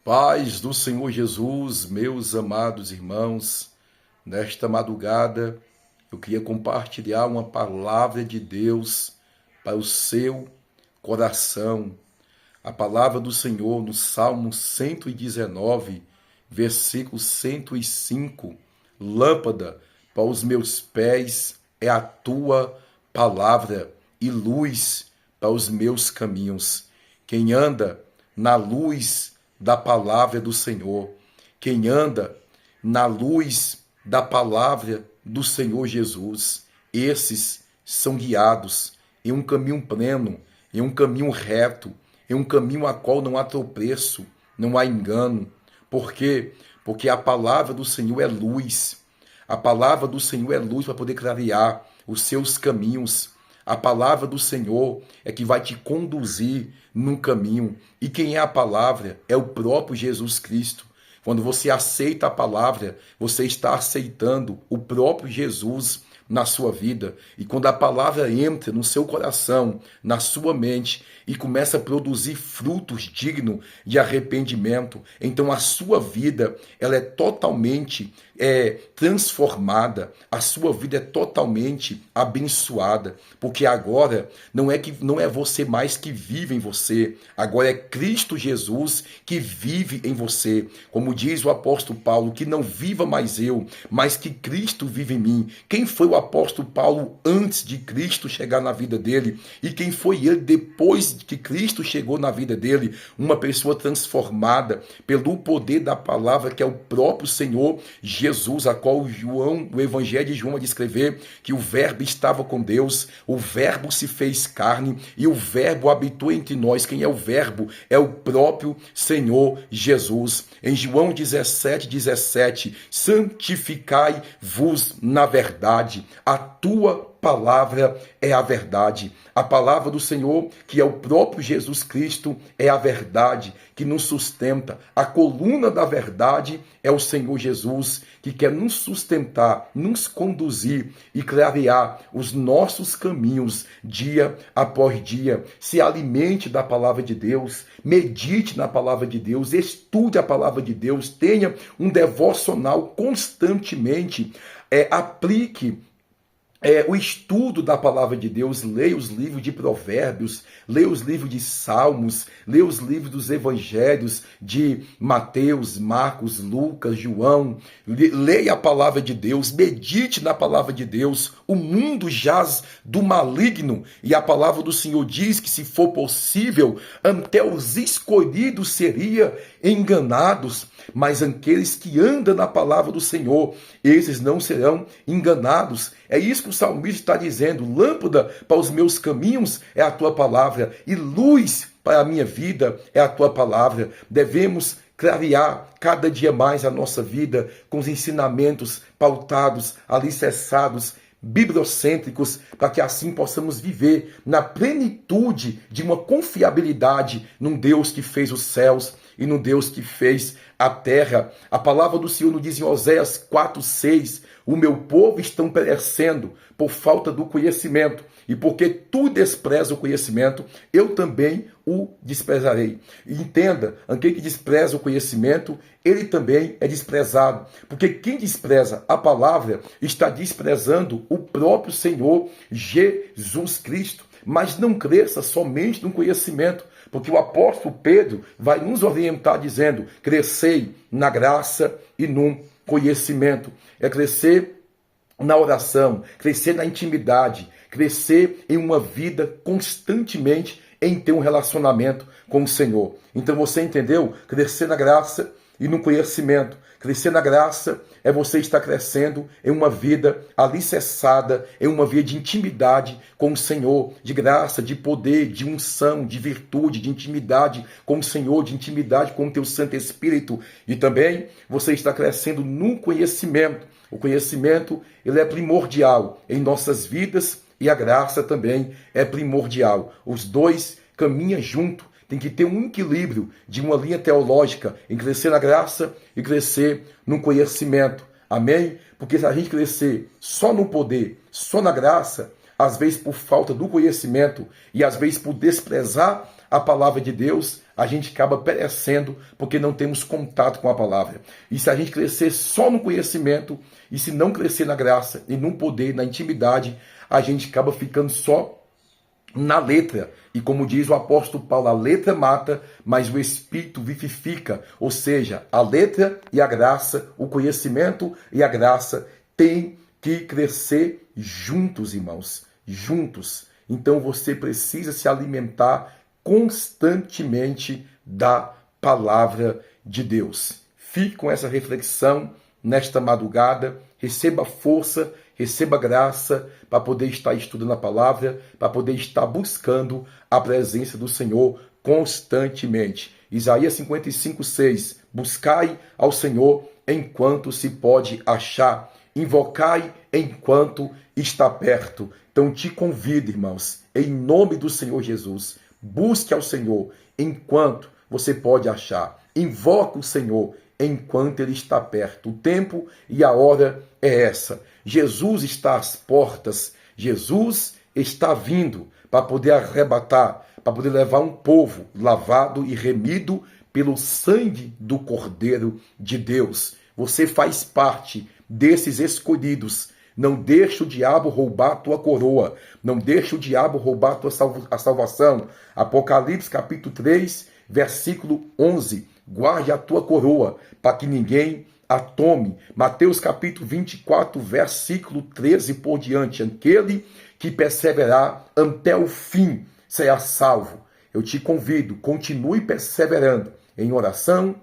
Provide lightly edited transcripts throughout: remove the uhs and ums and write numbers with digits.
Paz do Senhor Jesus, meus amados irmãos, nesta madrugada eu queria compartilhar uma palavra de Deus para o seu coração. A palavra do Senhor no Salmo 119, versículo 105. Lâmpada para os meus pés é a tua palavra e luz para os meus caminhos. Quem anda na luz da palavra do Senhor, quem anda na luz da palavra do Senhor Jesus, esses são guiados em um caminho pleno, em um caminho reto, em um caminho a qual não há tropeço, não há engano. Por quê? Porque a palavra do Senhor é luz. A palavra do Senhor é luz para poder clarear os seus caminhos. A palavra do Senhor é que vai te conduzir num caminho. E quem é a palavra? É o próprio Jesus Cristo. Quando você aceita a palavra, você está aceitando o próprio Jesus na sua vida. E quando a palavra entra no seu coração, na sua mente, e começa a produzir frutos dignos de arrependimento, então a sua vida ela é totalmente transformada, a sua vida é totalmente abençoada, porque agora não é você mais que vive em você, agora é Cristo Jesus que vive em você. Como diz o apóstolo Paulo, que não viva mais eu, mas que Cristo vive em mim. Quem foi o apóstolo Paulo antes de Cristo chegar na vida dele? E quem foi ele depois que Cristo chegou na vida dele? Uma pessoa transformada pelo poder da palavra, que é o próprio Senhor Jesus, a qual o Evangelho de João vai descrever que o Verbo estava com Deus, o Verbo se fez carne e o Verbo habitou entre nós. Quem é o Verbo? É o próprio Senhor Jesus. Em João 17:17, santificai-vos na verdade, a tua palavra é a verdade. A palavra do Senhor, que é o próprio Jesus Cristo, é a verdade que nos sustenta. A coluna da verdade é o Senhor Jesus, que quer nos sustentar, nos conduzir e clarear os nossos caminhos dia após dia. Se alimente da palavra de Deus, medite na palavra de Deus, estude a palavra de Deus, tenha um devocional constantemente, aplique o estudo da palavra de Deus, leia os livros de Provérbios, leia os livros de Salmos, leia os livros dos Evangelhos de Mateus, Marcos, Lucas, João, leia a palavra de Deus, medite na palavra de Deus. O mundo jaz do maligno e a palavra do Senhor diz que, se for possível, até os escolhidos seriam enganados, mas aqueles que andam na palavra do Senhor, esses não serão enganados. É isso que o salmista está dizendo: lâmpada para os meus caminhos é a tua palavra e luz para a minha vida é a tua palavra. Devemos clarear cada dia mais a nossa vida com os ensinamentos pautados, alicerçados, bibliocêntricos, para que assim possamos viver na plenitude de uma confiabilidade num Deus que fez os céus e no Deus que fez a terra. A palavra do Senhor nos diz em Oséias 4:6, o meu povo estão perecendo por falta do conhecimento, e porque tu despreza o conhecimento, eu também o desprezarei. Entenda, aquele que despreza o conhecimento, ele também é desprezado, porque quem despreza a palavra está desprezando o próprio Senhor Jesus Cristo. Mas não cresça somente no conhecimento, porque o apóstolo Pedro vai nos orientar dizendo: crescei na graça e no conhecimento. É crescer na oração, crescer na intimidade, crescer em uma vida constantemente em ter um relacionamento com o Senhor. Então você entendeu? Crescer na graça e no conhecimento. Crescer na graça é você estar crescendo em uma vida alicerçada, em uma vida de intimidade com o Senhor, de graça, de poder, de unção, de virtude, de intimidade com o Senhor, de intimidade com o teu Santo Espírito. E também você está crescendo no conhecimento. O conhecimento, ele é primordial em nossas vidas, e a graça também é primordial. Os dois caminham juntos. Tem que ter um equilíbrio de uma linha teológica em crescer na graça e crescer no conhecimento. Amém? Porque se a gente crescer só no poder, só na graça, às vezes por falta do conhecimento e às vezes por desprezar a palavra de Deus, a gente acaba perecendo porque não temos contato com a palavra. E se a gente crescer só no conhecimento, e se não crescer na graça, e no poder, na intimidade, a gente acaba ficando só na letra. E como diz o apóstolo Paulo, a letra mata, mas o Espírito vivifica. Ou seja, a letra e a graça, o conhecimento e a graça têm que crescer juntos, irmãos. Juntos. Então você precisa se alimentar constantemente da palavra de Deus. Fique com essa reflexão nesta madrugada. Receba força, receba graça para poder estar estudando a palavra, para poder estar buscando a presença do Senhor constantemente. Isaías 55:6. Buscai ao Senhor enquanto se pode achar. Invocai enquanto está perto. Então te convido, irmãos, em nome do Senhor Jesus, busque ao Senhor enquanto você pode achar. Invoque o Senhor enquanto Ele está perto. O tempo e a hora é essa. Jesus está às portas. Jesus está vindo para poder arrebatar, para poder levar um povo lavado e remido pelo sangue do Cordeiro de Deus. Você faz parte desses escolhidos. Não deixe o diabo roubar a tua coroa. Não deixe o diabo roubar a salvação. Apocalipse capítulo 3, versículo 11. Guarde a tua coroa, para que ninguém a tome. Mateus capítulo 24, versículo 13 por diante. Aquele que perseverar até o fim será salvo. Eu te convido, continue perseverando em oração,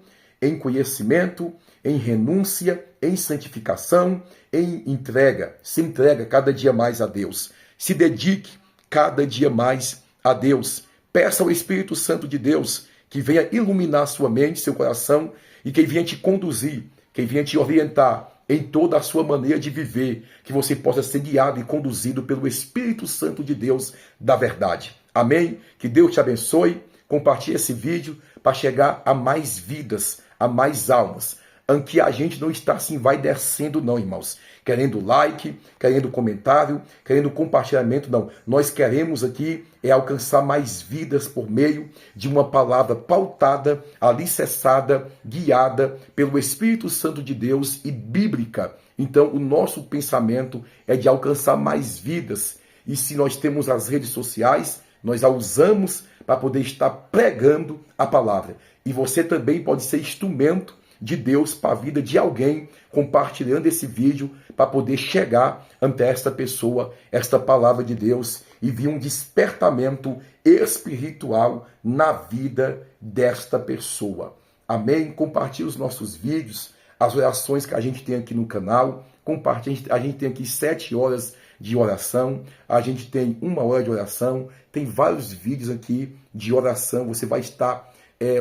em conhecimento, em renúncia, em santificação, em entrega. Se entrega cada dia mais a Deus. Se dedique cada dia mais a Deus. Peça ao Espírito Santo de Deus que venha iluminar sua mente, seu coração, e que venha te conduzir, que venha te orientar em toda a sua maneira de viver, que você possa ser guiado e conduzido pelo Espírito Santo de Deus da verdade. Amém? Que Deus te abençoe. Compartilhe esse vídeo para chegar a mais vidas, a mais almas. Que a gente não está assim, vai descendo não, irmãos. Querendo like, querendo comentário, querendo compartilhamento, não. Nós queremos aqui alcançar mais vidas por meio de uma palavra pautada, alicerçada, guiada pelo Espírito Santo de Deus e bíblica. Então, o nosso pensamento é de alcançar mais vidas. E se nós temos as redes sociais, nós a usamos para poder estar pregando a palavra. E você também pode ser instrumento de Deus para a vida de alguém, compartilhando esse vídeo para poder chegar ante esta pessoa, esta palavra de Deus e vir um despertamento espiritual na vida desta pessoa. Amém? Compartilhe os nossos vídeos, as orações que a gente tem aqui no canal. Compartilhe, a gente tem aqui 7 horas de oração, a gente tem 1 hora de oração, tem vários vídeos aqui de oração. Você vai estar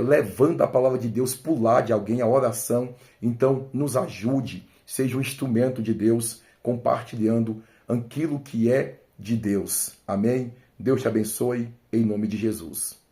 levando a palavra de Deus para o lar de alguém, a oração. Então, nos ajude, seja um instrumento de Deus, compartilhando aquilo que é de Deus. Amém? Deus te abençoe, em nome de Jesus.